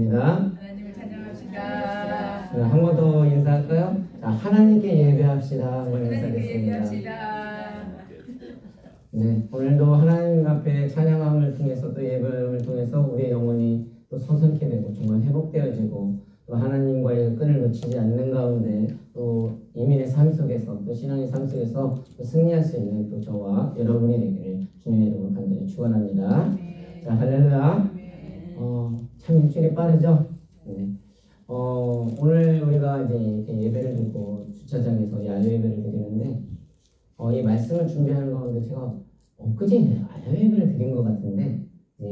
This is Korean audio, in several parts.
찬양하겠습니다. 하나님을 찬양합시다. 한 번 더 인사할까요? 자, 하나님께 예배합시다. 한번 하나님께 인사하겠습니다. 예배합시다. 네, 오늘도 하나님 앞에 찬양함을 통해서 또 예배를 통해서 우리의 영혼이 또 선선케 되고 정말 회복되어지고 또 하나님과의 끈을 놓치지 않는 가운데 또 이민의 삶 속에서 또 신앙의 삶 속에서 또 승리할 수 있는 또 저와 여러분이 되기를 주님의 이름으로 간절히 축원합니다. 자, 할렐루야. 참 일주일이 빠르죠? 네. 오늘 우리가 이제 이렇게 예배를 드리고 주차장에서 야외 예배를 드리는데 이 말씀을 준비하는 가운데 제가 엊그제 야외 예배를 드린 것 같은데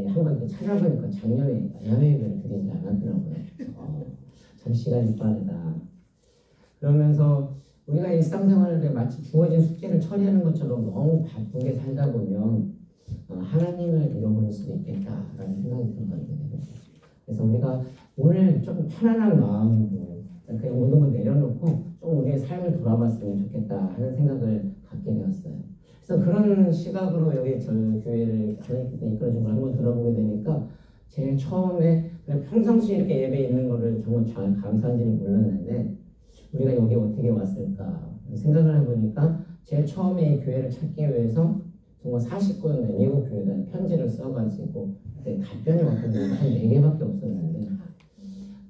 한번 이렇게 찾아보니까 작년에 야외 예배를 드리지 않았더라고요. 참 시간이 빠르다. 그러면서 우리가 일상생활에 마치 주어진 숙제를 처리하는 것처럼 너무 바쁘게 살다 보면 하나님을 잃어버릴 수도 있겠다라는 생각이 들거든요. 그래서 우리가 오늘 조금 편안한 마음으로 그냥 모든 걸 내려놓고 좀 우리의 삶을 돌아봤으면 좋겠다 하는 생각을 갖게 되었어요. 그래서 그런 시각으로 여기 저희 교회를 하나님께서 이끌어준 걸 한번 들어보게 되니까 제일 처음에 그냥 평상시에 이렇게 예배 있는 거를 정말 잘 감사한지는 몰랐는데 우리가 여기 어떻게 왔을까 생각을 해보니까 제일 처음에 이 교회를 찾기 위해서 정말 40권 미국 교회에다 편지를 써가지고 답변이 왔거든요. 한 4개밖에 없었는데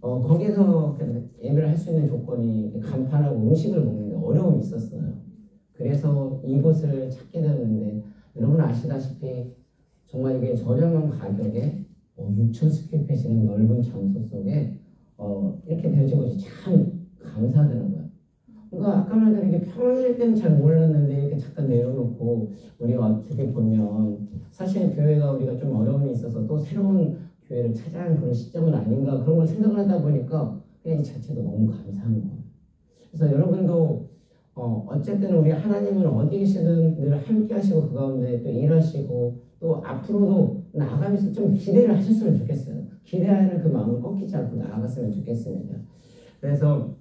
거기서 예배를 할 수 있는 조건이 간판하고 음식을 먹는데 어려움이 있었어요. 그래서 이곳을 찾게 되었는데 여러분 아시다시피 정말 이게 저렴한 가격에 6,000스퀘어피트의 넓은 장소 속에 이렇게 되어진 것이 참 감사하더라고요. 그러니까 아까 말대로 이게 평일 때는 잘 몰랐는데 이렇게 잠깐 내려놓고 우리가 어떻게 보면 사실 교회가 우리가 좀 어려움이 있어서 또 새로운 교회를 찾아야 하는 그런 시점은 아닌가 그런 걸 생각을 하다 보니까 그냥 이 자체도 너무 감사한 거예요. 그래서 여러분도 어쨌든 우리 하나님은 어디 계시든 늘 함께 하시고 그 가운데 또 일하시고 또 앞으로도 나아가면서 좀 기대를 하셨으면 좋겠어요. 기대하는 그 마음을 꺾이지 않고 나아갔으면 좋겠습니다. 그래서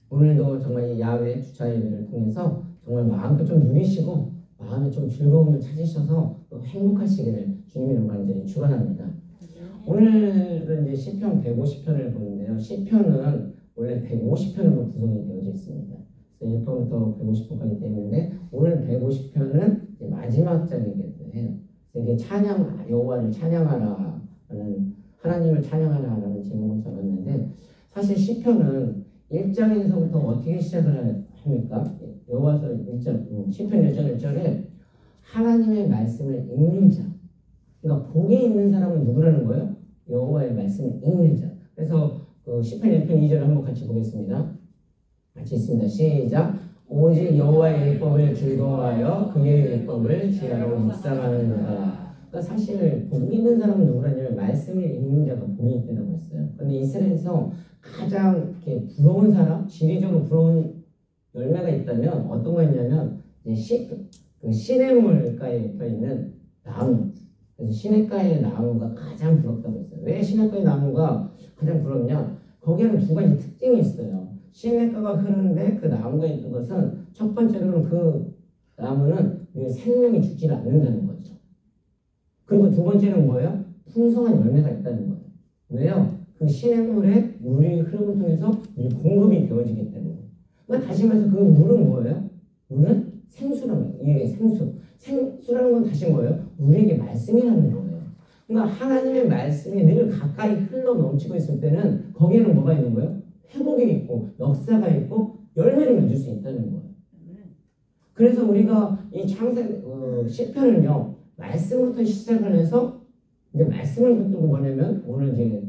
오늘도 정말 이 야외 주차 예배를 통해서 정말 마음도 좀 누리시고 마음에 좀 즐거움을 찾으셔서 또 행복하시기를 주님의 완전히 축원합니다. 오늘은 이제 시편 150편을 보는데요. 시편은 원래 150편으로 구성이 되어져 있습니다. 그래서 1편부터 150편까지 되어 있는데 오늘 150편은 마지막 장이기도 해요. 그래서 이게 여호와를 찬양하라라는 하나님을 찬양하라라는 제목을 잡았는데 사실 시편은 1장에서부터 어떻게 시작을 합니까? 여호와서 1장, 시편 1장 1절에 하나님의 말씀을 읽는 자. 그러니까 복에 있는 사람은 누구라는 거예요? 여호와의 말씀을 읽는 자. 그래서 시편 1편 2절 한번 같이 보겠습니다. 같이 있습니다. 시작. 오직 여호와의 율법을 즐거워하여 그의 율법을 지혜로 묵상하는도다. 그러니까 사실 복 있는 사람은 누구라냐면 말씀을 읽는 자가 복이 있다고 했어요. 그런데 이스라엘에서 가장 이렇게 부러운 사람, 지리적으로 부러운 열매가 있다면 어떤 거였냐면 시냇물가에 붙어 있는 나무. 그래서 시냇가의 나무가 가장 부럽다고 했어요. 왜 시냇가의 나무가 가장 부럽냐? 거기에는 두 가지 특징이 있어요. 시냇가가 흐르는데 그 나무가 있는 것은 첫 번째로는 그 나무는 생명이 죽지 않는다는 거죠. 그리고 두 번째는 뭐예요? 풍성한 열매가 있다는 거예요. 왜요? 그 시냇물에 물이 흐름을 통해서 공급이 되어지기 때문에. 그러니까 다시 말해서 그 물은 뭐예요? 물은 생수라는 거예요. 이게 생수. 생수라는 건 다시 뭐예요? 우리에게 말씀이라는 거예요. 그러니까 하나님의 말씀이 늘 가까이 흘러 넘치고 있을 때는 거기에는 뭐가 있는 거예요? 회복이 있고 역사가 있고 열매를 맺을 수 있다는 거예요. 그래서 우리가 이 시편을요 말씀부터 시작을 해서 이제 말씀을 붙들고 뭐냐면 오늘 이제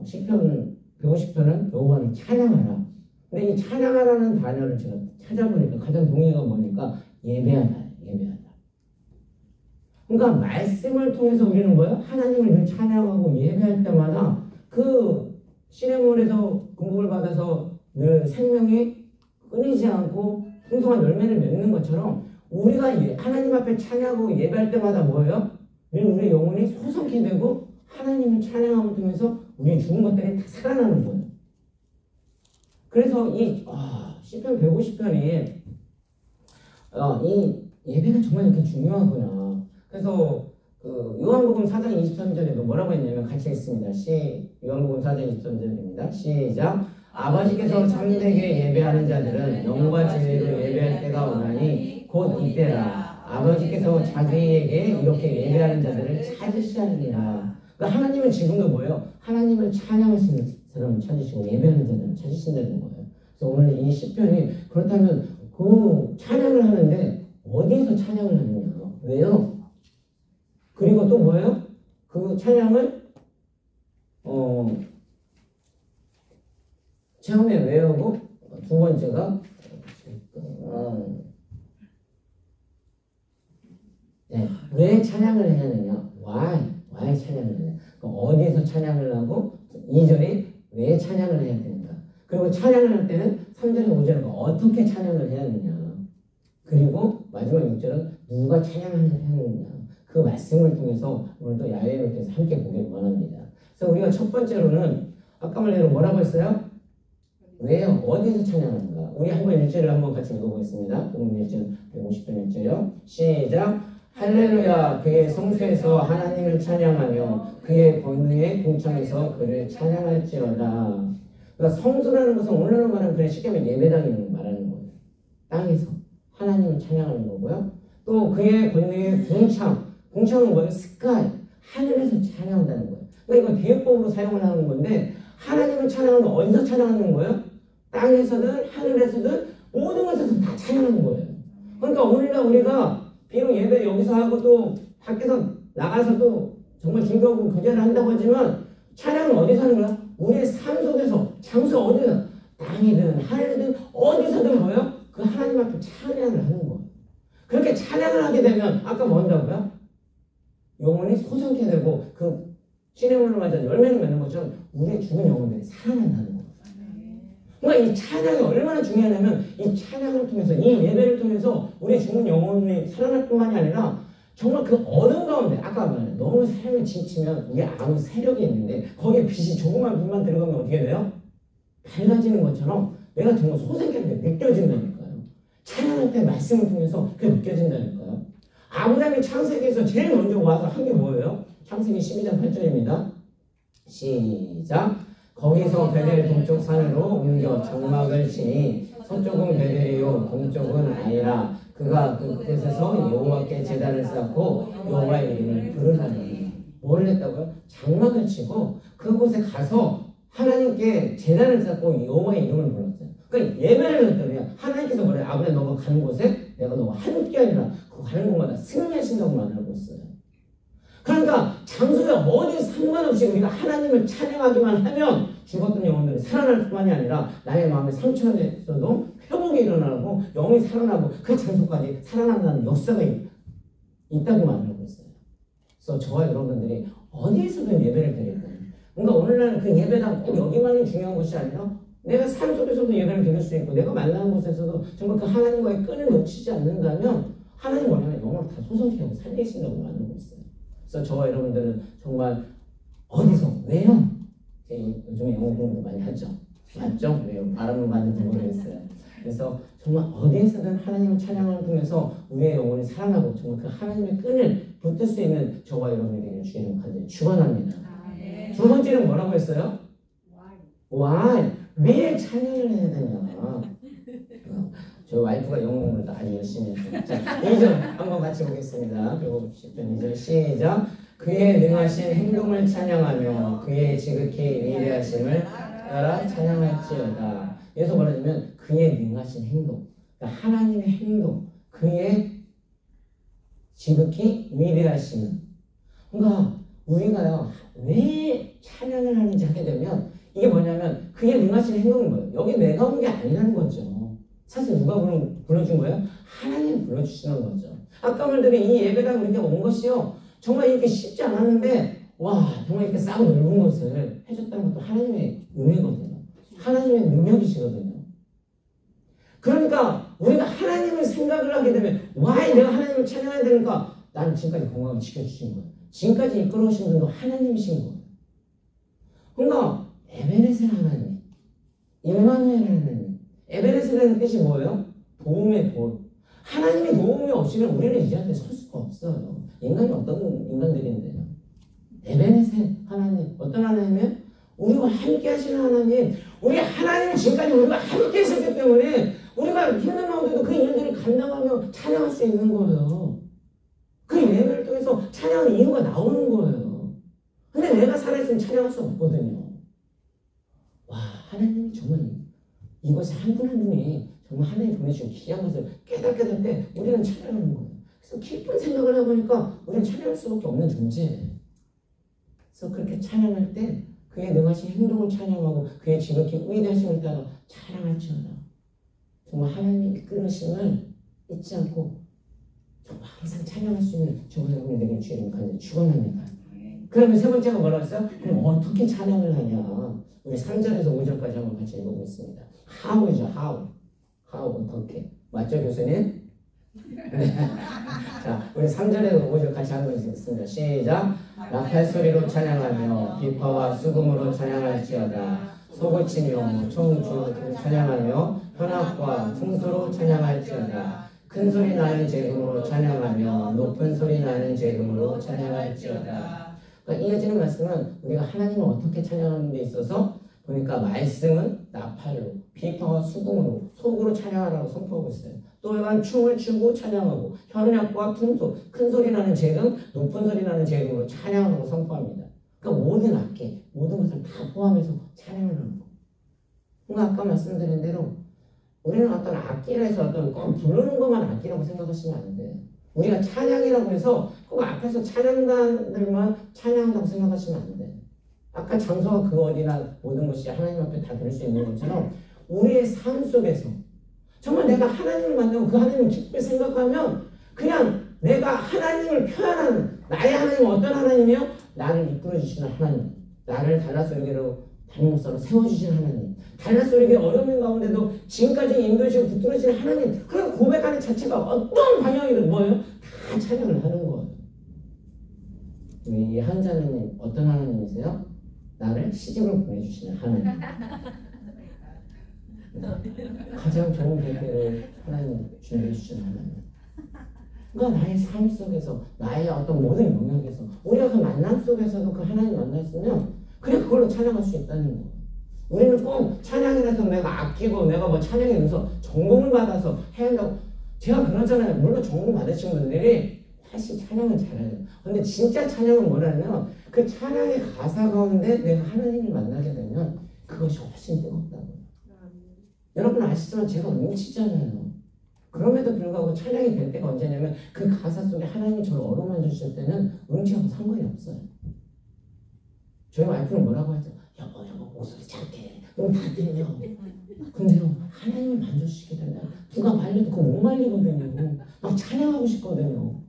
시편 150편은 여호와를 찬양하라. 근데 이 찬양하라는 단어를 제가 찾아보니까 가장 동의가 뭐니까 예배하다. 그러니까 말씀을 통해서 우리는 뭐예요? 하나님을 늘 찬양하고 예배할 때마다 그 시냇물에서 공급을 받아서 늘 생명이 끊이지 않고 풍성한 열매를 맺는 것처럼 우리가 하나님 앞에 찬양하고 예배할 때마다 뭐예요? 늘 우리 영혼이 소성케 되고 하나님을 찬양함을 통해서 우리 죽은 것들이 다 살아나는 거예요. 그래서 이 시편 150편이 이 예배가 정말 이렇게 중요하구나. 그래서 그 요한복음 4장 23절에도 뭐라고 했냐면 같이 읽습니다. 요한복음 4장 23절입니다. 시작. 아버지께서 참되게 예배하는 자들은 영과 진리로 예배할 때가 오나니 곧 이때라. 아버지께서 자기에게 이렇게 예배하는 자들을 찾으시느니라. 그러니까 하나님은 지금도 뭐예요? 하나님을 찬양하시는 사람을 찾으시고 예배하는 자들을 찾으신다는 거예요. 그래서 오늘 이 시편이 그렇다면 그 찬양을 하는데 어디에서 찬양을 하느냐? 왜요? 그리고 또 뭐예요? 그 찬양을 처음에 외우고 두 번째가 왜 찬양을 해야 하느냐? why 찬양을 해야 하느냐? 어디서 찬양을 하고 2절에 왜 찬양을 해야 되는가? 그리고 찬양을 할 때는 3절에 5절에 어떻게 찬양을 해야 하느냐? 그리고 마지막 6절은 누가 찬양을 해야 하느냐? 그 말씀을 통해서 오늘도 야외를 통해서 함께 보기를 원합니다. 그래서 우리가 첫 번째로는 아까 말대로 뭐라고 했어요? 왜요? 어디서 찬양하는가? 우리 한번 1절을 한번 같이 읽어보겠습니다. 본문 1절 150편 1절요. 시작. 할렐루야. 그의 성소에서 하나님을 찬양하며 그의 권능의 궁창에서 그를 찬양할지어다. 그러니까 성소라는 것은 오늘날로 말하면 그냥 쉽게 하면 예배당을 말하는 거예요. 땅에서 하나님을 찬양하는 거고요. 또 그의 권능의 궁창은 뭐예요? 스카이, 하늘에서 찬양한다는 거예요. 그러니까 이건 대역법으로 사용을 하는 건데 하나님을 찬양하는 건 어디서 찬양하는 거예요? 땅에서든 하늘에서든 모든 곳에서 다 찬양하는 거예요. 그러니까 오늘날 우리가 비록 예배 여기서 하고 또 밖에서 나가서 또 정말 중요하고 교제를 한다고 하지만 찬양은 어디서 하는 거야? 우리의 삶 속에서 장소 어디든 땅이든 하늘이든 어디서든 뭐예요? 그 하나님 앞에 찬양을 하는 거예요. 그렇게 찬양을 하게 되면 아까 뭐 한다고요? 영혼이 소성케 되고 그 시냇물로 맞아 열매를 맺는 것처럼 우리의 죽은 영혼들이 살아난다는 거예요. 그러니까 이 찬양이 얼마나 중요하냐면 이 찬양을 통해서 이 예배를 통해서 우리 죽은 영혼이 살아날 뿐만이 아니라 정말 그 어둠 가운데 아까 말한 너무 삶에 지치면 우리 아무 세력이 있는데 거기에 빛이 조그만 빛만 들어가면 어떻게 돼요? 밝아지는 것처럼 내가 정말 소생케 느껴진다니까요. 찬양할 때 말씀을 통해서 그게 느껴진다니까요. 아브라함이 창세기에서 제일 먼저 와서 한 게 뭐예요? 창세기 12장 8절입니다. 시작. 거기서 베델 동쪽 산으로 옮겨 장막을 치니 서쪽은 베델이요 동쪽은 아이라. 그가 그곳에서 여호와께 제단을 쌓고 여호와의 이름을 부르다니. 뭘 했다고요? 장막을 치고 그곳에 가서 하나님께 제단을 쌓고 여호와의 이름을 불렀어요. 그러니까 예배를 했더니 하나님께서 뭐래요? 아브라함 너가 가는 곳에 내가 너와 함께 아니라 그 가는 곳마다 승리하신다고 말하고 있어요. 그러니까 장소에 어디 상관없이 우리가 하나님을 찬양하기만 하면 죽었던 영혼들이 살아날 뿐만이 아니라 나의 마음에 상처가 있어도 회복이 일어나고 영이 살아나고 그 장소까지 살아난다는 역사가 있다고 말하고 있어요. 그래서 저와 여러분들이 어디에서든 예배를 드릴 거예요. 그러니까 오늘날 그 예배당 꼭 여기만이 중요한 것이 아니라 내가 삶 속에서도 예배를 드릴 수 있고 내가 만나는 곳에서도 정말 그 하나님과의 끈을 놓치지 않는다면 하나님 뭐냐면 영혼을 다 소성케 하고 살리신다고 말하고 있어요. 그래서 저와 여러분들은 정말 어디서 왜요? 요즘에 영어 공부 많이 하죠. 맞죠? 왜요? 바람을 맞는지 모르겠어요. 그래서 정말 어디에서든 하나님을 찬양을 통해서 우리의 영혼이 살아나고 정말 그 하나님의 끈을 붙들 수 있는 저와 여러분에게 주의를 간절히 축원합니다. 두 번째는 뭐라고 했어요? Why? 왜 찬양을 해야 되냐? 저 와이프가 영어 공부를 아주 열심히 했어요. 자, 2절 한번 같이 보겠습니다. 그리고 10편 2절 시작. 그의 능하신 행동을 찬양하며 그의 지극히 위대하심을 따라 찬양할지어다. 여기서 말하자면 그의 능하신 행동, 그러니까 하나님의 행동, 그의 지극히 위대하심은. 그러니까 우리가요 왜 찬양을 하는지 하게 되면 이게 뭐냐면 그의 능하신 행동은 뭐예요? 여기 내가 온 게 아니라는 거죠. 사실 누가 불러준 거예요? 하나님이 불러주시는 거죠. 아까 말대로 이 예배당 우리가 온 것이요 정말 이렇게 쉽지 않았는데 와 정말 이렇게 싸고 넓은 것을 해줬다는 것도 하나님의 은혜거든요. 하나님의 능력이시거든요. 그러니까 우리가 하나님을 생각을 하게 되면 와 내가 하나님을 찬양해야 되니까 나는 지금까지 건강을 지켜주신 거예요. 지금까지 이끌어오신 분도 하나님이신 거예요. 그러니까 에베네셀 하나님, 임마누엘 하나님. 에베네셀이라는 뜻이 뭐예요? 도움의 도움. 하나님의 도움이 없이는 우리는 이 자리에 설 수가 없어요. 없어요. 인간이 어떤 인간들인데요? 에베네셀 하나님, 어떤 하나님이에요? 우리와 함께 하시는 하나님. 우리 하나님은 지금까지 우리와 함께 하셨기 때문에 우리가 힘든 가운데도 그 일들을 감당하며 찬양할 수 있는 거예요. 그 예배를 통해서 찬양하는 이유가 나오는 거예요. 근데 내가 살아있으면 찬양할 수 없거든요. 와, 하나님이 정말 이것이 한 분 한 분이 정말 하나님 보내주신 귀한 것을 깨닫게 될 때 우리는 찬양하는 거예요. 그래서 깊은 생각을 해보니까 우리는 찬양할 수밖에 없는 존재예요. 그래서 그렇게 찬양할 때 그의 능하신 행동을 찬양하고 그의 지극히 위대하심을 따라 찬양할지어다. 정말 하나님의 이끌으심을 잊지 않고 정말 항상 찬양할 수 있는 저와 여러분이 되길 주의 이름으로 축원합니다. 그러면 세 번째가 뭐라고 했어요? 그럼 어떻게 찬양을 하냐? 우리 3절에서 5절까지 한번 같이 읽어보겠습니다. How이죠, how. How, 어떻게. 맞죠, 교수님? 자, 우리 3절에서 5절 같이 한번 읽겠습니다. 시작. 나팔 소리로 찬양하며 비파와 수금으로 찬양할지어다. 소고치며 청주 찬양하며 현악과 풍소로 찬양할지어다. 큰 소리 나는 재금으로 찬양하며 높은 소리 나는 재금으로 찬양할지어다. 그러니까 이어지는 말씀은 우리가 하나님을 어떻게 찬양하는 데 있어서 보니까 말씀은 나팔로, 비파와 수금으로, 속으로 찬양하라고 선포하고 있어요. 또한 춤을 추고 찬양하고 현악과 풍소, 큰 소리 나는 재금, 높은 소리 나는 재금으로 찬양하라고 선포합니다. 그러니까 모든 악기, 모든 것을 다 포함해서 찬양을 하는 거. 그러니까 아까 말씀드린 대로 우리는 어떤 악기라 해서 어떤 꼭 부르는 것만 악기라고 생각하시면 안 돼요. 우리가 찬양이라고 해서 꼭 앞에서 찬양단들만 찬양한다고 생각하시면 안 돼요. 아까 장소가 그 어디나 모든 것이 하나님 앞에 다 될 수 있는 것처럼 우리의 삶 속에서 정말 내가 하나님을 만나고 그 하나님을 깊게 생각하면 그냥 내가 하나님을 표현하는 나의 하나님은 어떤 하나님이요? 나를 이끌어주시는 하나님, 나를 달라스교회로 담임 목사로 세워주시는 하나님, 달라스교회 어려운 가운데도 지금까지 인도해주시고 붙들어주시는 하나님, 그 고백하는 자체가 어떤 방향이든 뭐예요? 다 찬양을 하는 거예요. 우리 한자님 어떤 하나님이세요? 나를 시집을 보내주시는 하나님. 가장 좋은 배배를 하나님 준비해 주시는 하나님. 그러니까 나의 삶 속에서 나의 어떤 모든 영역에서 우리가 그 만남 속에서도 그 하나님 만났으면 그래 그걸로 찬양할 수 있다는 거예요. 우리는 꼭 찬양이라서 내가 아끼고 내가 뭐 찬양에 대해서 전공을 받아서 해야 한다고 제가 그러잖아요. 물론 전공 받으신 분들이 사실 찬양은 잘해요. 근데 진짜 찬양은 뭐냐면 그 찬양의 가사 가운데 내가 하나님을 만나게 되면 그것이 훨씬 뜨겁다고요. 여러분 아시지만 제가 음치잖아요. 그럼에도 불구하고 찬양이 될 때가 언제냐면 그 가사 속에 하나님이 저를 어루만져 주실 때는 음치하고 상관이 없어요. 저희 와이프는 뭐라고 하죠? 여보 목소리 작게 다 들려. 근데요 하나님을 만져주시게 되면 누가 말려도 그거 못 말리거든요. 막 찬양하고 싶거든요.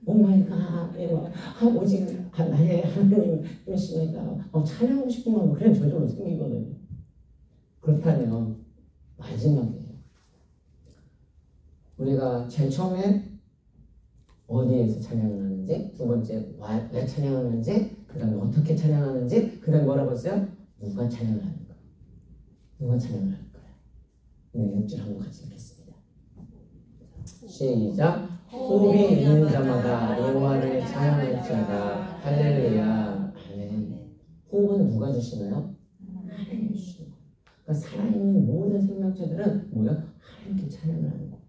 오 마이 갓 오직 나의 하나님이십니다. 찬양하고 싶은 마음은 그냥 저절로 생기거든요. 그렇다면 마지막이에요. 우리가 제일 처음에 어디에서 찬양을 하는지, 두 번째 왜 찬양하는지, 그 다음에 어떻게 찬양하는지, 그 다음에 뭐라고 했어요? 누가 찬양을 하는가? 누가 찬양을 하는 거야? 우리 6절 한번 같이 읽겠습니다. 시작. 호흡이 있는 자마다 여호와를 찬양할지어다. 할렐루야. 아멘. 호흡은 누가 주시나요? 하나님이 주시는 거예요. 그러니까 살아있는 모든 생명체들은 뭐야? 하나님께 찬양을 하는 거예요.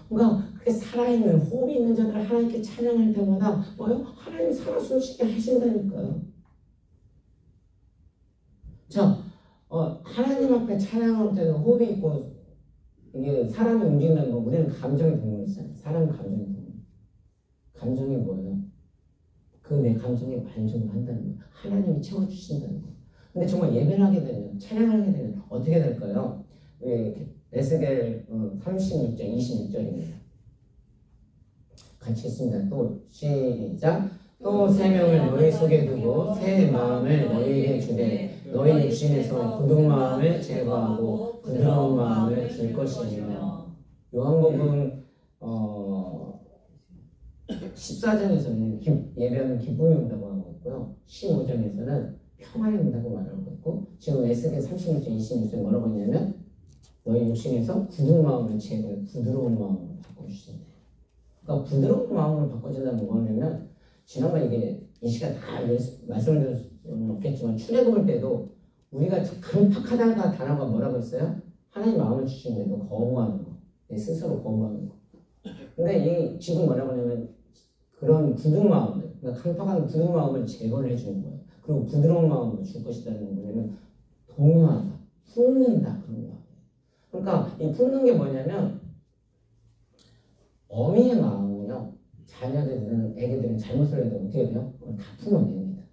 그러니까 그렇게 살아있는 호흡이 있는 자들 하나님께 찬양할 때마다 뭐요? 하나님 살아 숨쉬게 하신다니까요. 자, 하나님 앞에 찬양할 때는 호흡이 있고 이게 사람이 움직인다는 거 우리는 감정의 동물이잖아요. 사람은 감정의 동물. 감정이 뭐예요? 그 내 감정에 만족을 한다는 거예요. 하나님이 채워주신다는 거예요. 근데 정말 예배를 하게 되면 찬양하게 되면 어떻게 될까요? 에스겔 36장 26절입니다. 같이 있습니다. 또 시작. 또 새 명을 너희 속에 두고 새 마음을 너희에게 주되 너희 육신에서 굳은 마음을 제거하고 부드러운 마음을 줄 것이며. 요한복음 14장에서는 예배하면 기쁨이 온다고 하고 있고요. 15장에서는 평안이 온다고 말하고 있고, 지금 에스겔 36장 26절 뭐라고 했냐면 너희 육신에서 굳은 마음을 제거해 부드러운 마음으로 바꿔주신다. 그러니까 부드러운 마음으로 바꿔준다는 건 뭐냐면 지난번 이게 이 시간 다 말씀을 드릴 수는 없겠지만 출애굽을 때도 우리가 강팍하다가 단어가 뭐라고 했어요? 하나님 마음을 주시는데도 거부하는 거, 내 스스로 거부하는 거. 근데 이 지금 뭐라고 하냐면 그런 굳은 마음들, 그러니까 강팍한 굳은 마음을 제거를 해주는 거예요. 그리고 부드러운 마음으로 줄 것이라는 건 뭐냐면 동요하다, 품는다 그런 거예요. 그러니까 이 품는 게 뭐냐면 어미의 마음은요, 자녀들은 애기들은 잘못을 해도 어떻게 돼요? 그걸 다 품어냅니다.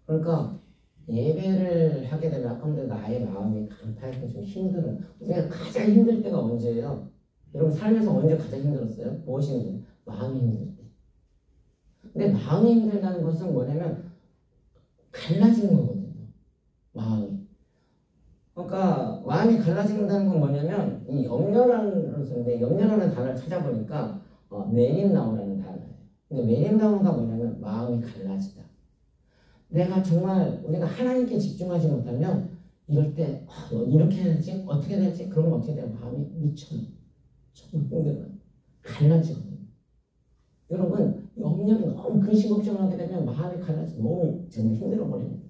그러니까 예배를 하게 되면 아까부터 나의 마음이 강팍해서 좀 힘들어요. 우리가 가장 힘들 때가 언제예요? 여러분 삶에서 언제 가장 힘들었어요? 무엇이 힘들어요? 마음이 힘들 때. 근데 마음이 힘들다는 것은 뭐냐면 갈라지는 거거든요. 마음이. 그러니까 마음이 갈라진다는 건 뭐냐면 이 염려라는 것인데 염려라는 단어를 찾아보니까 메린다운이라는 단어예요. 근데 메린다운가 뭐냐면 마음이 갈라지다. 내가 정말 우리가 하나님께 집중하지 못하면 이럴 때 이렇게 해야지 어떻게 될지 그러면 어떻게 돼요? 마음이 미쳐요. 정말 힘들어요. 갈라지거든요. 여러분 염려를 너무 근심 걱정을 하게 되면 마음이 갈라서 너무 정말 힘들어 버립니다.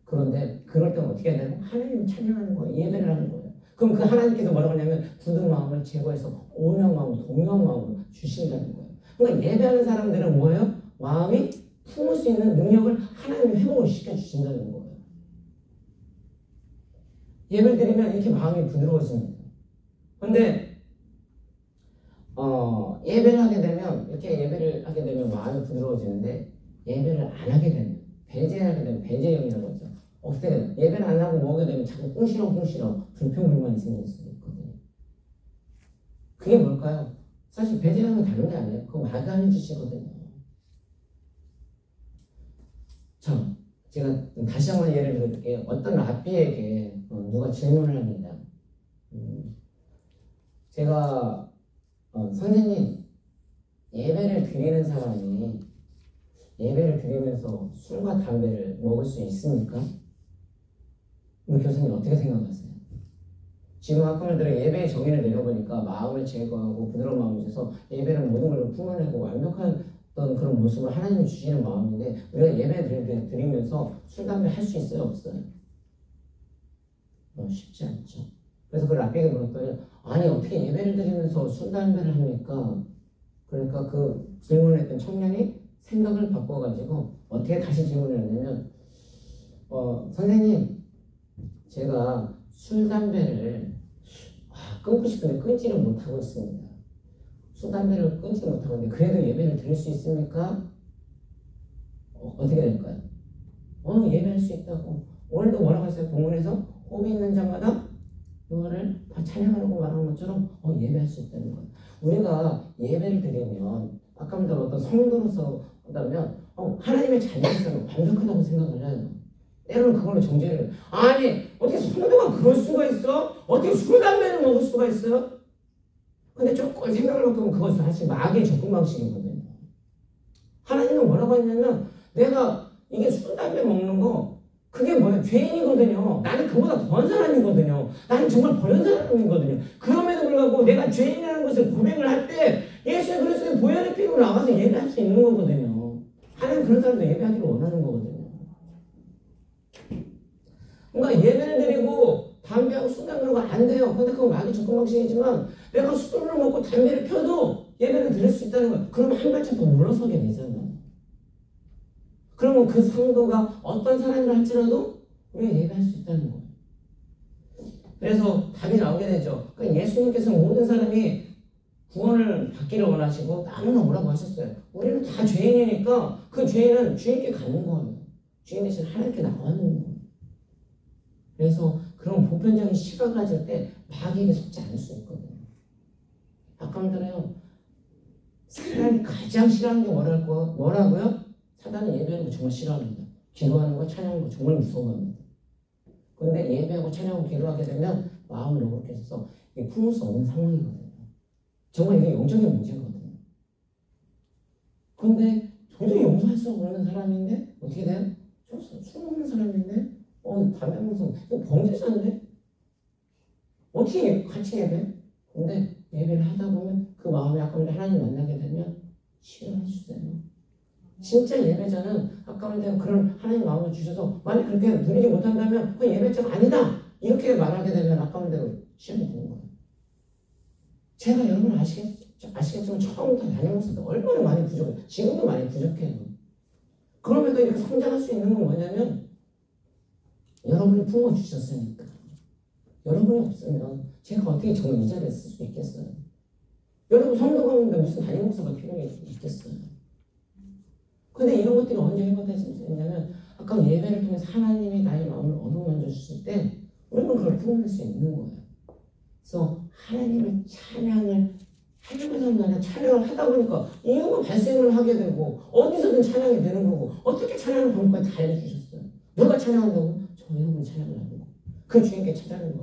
그런데 그럴 때는 어떻게 해야 되나요? 하나님을 찬양하는 거예요. 예배를 하는 거예요. 그럼 그 하나님께서 뭐라고 하냐면 굳은 마음을 제거해서 온유한 마음, 동요한 마음으로 주신다는 거예요. 그러니까 예배하는 사람들은 뭐예요? 마음이 품을 수 있는 능력을 하나님이 회복을 시켜주신다는 거예요. 예배를 드리면 이렇게 마음이 부드러워집니다. 그런데 예배를 하게 되면 이렇게 예배를 하게 되면 마음이 부드러워지는데 예배를 안 하게 되면 배제하게 되면 배제형이라고 하죠. 어떻게 돼요? 예배를 안 하고 먹게 되면 자꾸 꿍시렁꿍시렁 불평불만이 생길 수도 있거든요. 그게 뭘까요? 사실 배제형은 다른 게 아니에요. 그거 마귀가 하는 짓이거든요. 자, 제가 다시 한번 예를 들어볼게요. 어떤 랍비에게 누가 질문을 합니다. 제가 선생님 예배를 드리는 사람이 예배를 드리면서 술과 담배를 먹을 수 있습니까? 우리 교수님 어떻게 생각하세요? 지금 아까 말대로 예배의 정의를 내려보니까 마음을 제거하고 부드러운 마음을 줘서 예배를 모든 걸 품어내고 완벽한 어떤 그런 모습을 하나님이 주시는 마음인데 우리가 예배 드리면서 술, 담배 할 수 있어요? 없어요? 쉽지 않죠. 그래서 그 랍비가 물었더니 아니 어떻게 예배를 드리면서 술, 담배를 합니까? 그러니까 그 질문했던 청년이 생각을 바꿔가지고 어떻게 다시 질문을 했냐면 선생님 제가 술, 담배를 끊고 싶은데 끊지를 못하고 있습니다. 술, 담배를 끊지 못하고 있는데 그래도 예배를 드릴 수 있습니까? 어떻게 될까요? 예배할 수 있다고. 오늘도 뭐라고 했어요? 본문에서 호흡이 있는 자마다 이거를 다 찬양하라고 말하는 것처럼 예배할 수 있다는 거예요. 우리가 예배를 드리면 아까 말한 어떤 성도로서 한다면 하나님의 자녀로서는 완벽하다고 생각을 해요. 때로는 그걸로 정죄를 아니 어떻게 성도가 그럴 수가 있어? 어떻게 술, 담배를 먹을 수가 있어? 근데 조금 생각을 바꾸면 그것은 사실 마귀의 접근 방식이거든요. 하나님은 뭐라고 했냐면 내가 이게 술, 담배 먹는 거 그게 뭐예요? 죄인이거든요. 나는 그보다 더한 사람이거든요. 나는 정말 버린 사람이거든요. 그럼에도 불구하고 내가 죄인이라는 것을 고백을 할 때 예수 그리스도의 보혈의 피로 나가서 예배할 수 있는 거거든요. 하나님 그런 사람도 예배하기를 원하는 거거든요. 그러니까 예배를 드리고 담배하고 술, 담배하고 안 돼요. 근데 그건 마귀 접근 방식이지만 내가 술을 먹고 담배를 펴도 예배를 드릴 수 있다는 거예요. 그러면 한 발짝 더 물러서게 되잖아요. 그러면 그 성도가 어떤 사람이라 할지라도 우리가 예배할 수 있다는 거예요. 그래서 답이 나오게 되죠. 그러니까 예수님께서 모든 사람이 구원을 받기를 원하시고 너무나 오라고 하셨어요. 우리는 다 죄인이니까 그 죄인은 주님께 가는 거예요. 주인 대신 하나님께 나가는 거예요. 그래서 그런 보편적인 시각을 가질 때 마귀에게 속지 않을 수 있거든요. 아까 말대로요. 사단이 가장 싫어하는 게 뭐라고요? 사단은 예배하는 거 정말 싫어합니다. 기도하는 거, 찬양하는 거 정말 무서워합니다. 그런데 예배하고 찬양하고 기도하게 되면 마음을 어렵게 해서 품을 수 없는 상황이거든요. 정말 이게 영적인 문제거든요. 그런데 도저히 용서할 수 없는 사람인데 어떻게 돼요? 술 먹는 사람인데 담배 먹으면서 이거 범죄자인데? 어떻게 같이 예배? 근데 예배를 하다 보면 그 마음에 아까 하나님 하나님 만나게 되면 치유해 주세요. 진짜 예배자는 아까운 대로 그런 하나님 마음을 주셔서 만약 그렇게 누리지 못한다면 그 예배자가 아니다 이렇게 말하게 되면 아까운 대로 시험이 되는 거예요. 제가 여러분 아시겠지만 처음부터 담임 목사도 얼마나 많이 부족해요. 지금도 많이 부족해요. 그럼에도 이렇게 성장할 수 있는 건 뭐냐면 여러분이 품어주셨으니까. 여러분이 없으면 제가 어떻게 정말 이 자리에 쓸 수 있겠어요? 여러분 성도 가운데 무슨 담임 목사가 필요했겠어요? 근데 이런 것들이 언제 회복될 수 있냐면 아까 예배를 통해서 하나님이 나의 마음을 어루만져 주실 때 우리는 그걸 풀어낼 수 있는 거예요. 그래서 하나님을 찬양을 하려고 하는 찬양을 하다 보니까 이유가 발생을 하게 되고 어디서든 찬양이 되는 거고 어떻게 찬양을 방법까지 다 알려주셨어요. 누가 찬양한다고? 저 여러분이 찬양을 하는 거. 그 주님께 찾아가는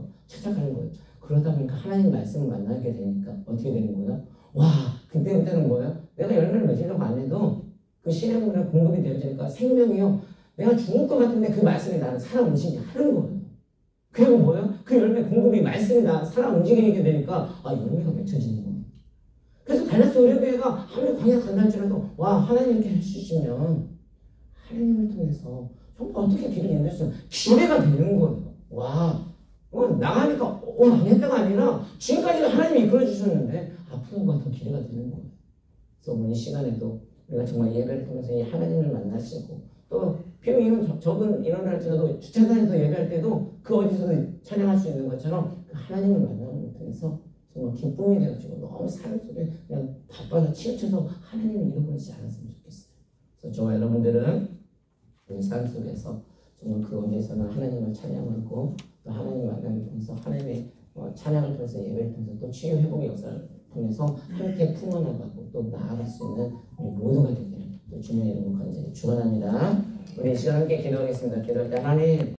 거예요. 그러다 보니까 하나님 말씀을 만나게 되니까 어떻게 되는 거예요? 와, 그때는 뭐예요? 내가 열매를 맺으려고 안 해도 그 신앙물에 공급이 되어지니까 생명이요. 내가 죽을 것 같은데 그 말씀이 나를 살아 움직이게 하는 거예요. 그리고 뭐예요? 그 열매 공급이 말씀이 나 살아 움직이게 되니까 열매가 맺혀지는 거예요. 그래서 달라스 의료교회가 아무리 광야 간다 할지라도 와 하나님께 해주시면 하나님을 통해서 정말 어떻게 길을 인도했으면 기대가 되는 거예요. 와 나가니까 망했다가 아니라 지금까지 하나님이 이끌어 주셨는데 앞으로가 더 기대가 되는 거예요. 그래서 오늘 이 시간에도 우리가 정말 예배를 통해서 이 하나님을 만나시고 또 비록 적은 인원을 할지라도 주차장에서 예배할 때도 그 어디서도 찬양할 수 있는 것처럼 그 하나님을 만나는 것 통해서 정말 기쁨이 되어지고 너무 삶 속에 그냥 바빠서 치우쳐서 하나님을 잃어버리지 않았으면 좋겠어요. 그래서 저와 여러분들은 우리 삶 속에서 정말 그 어디서는 하나님을 찬양하고 또 하나님 만남을 통해서 하나님의 찬양을 통해서 예배를 통해서 또 치유 회복의 역사를 통해서 함께 품어나가고 또 나아갈 수 있는 우리 모두가 되기를 또 주님의 이름으로 간절히 축원합니다. 우리 이 시간 함께 기도하겠습니다. 기도할 때 하나님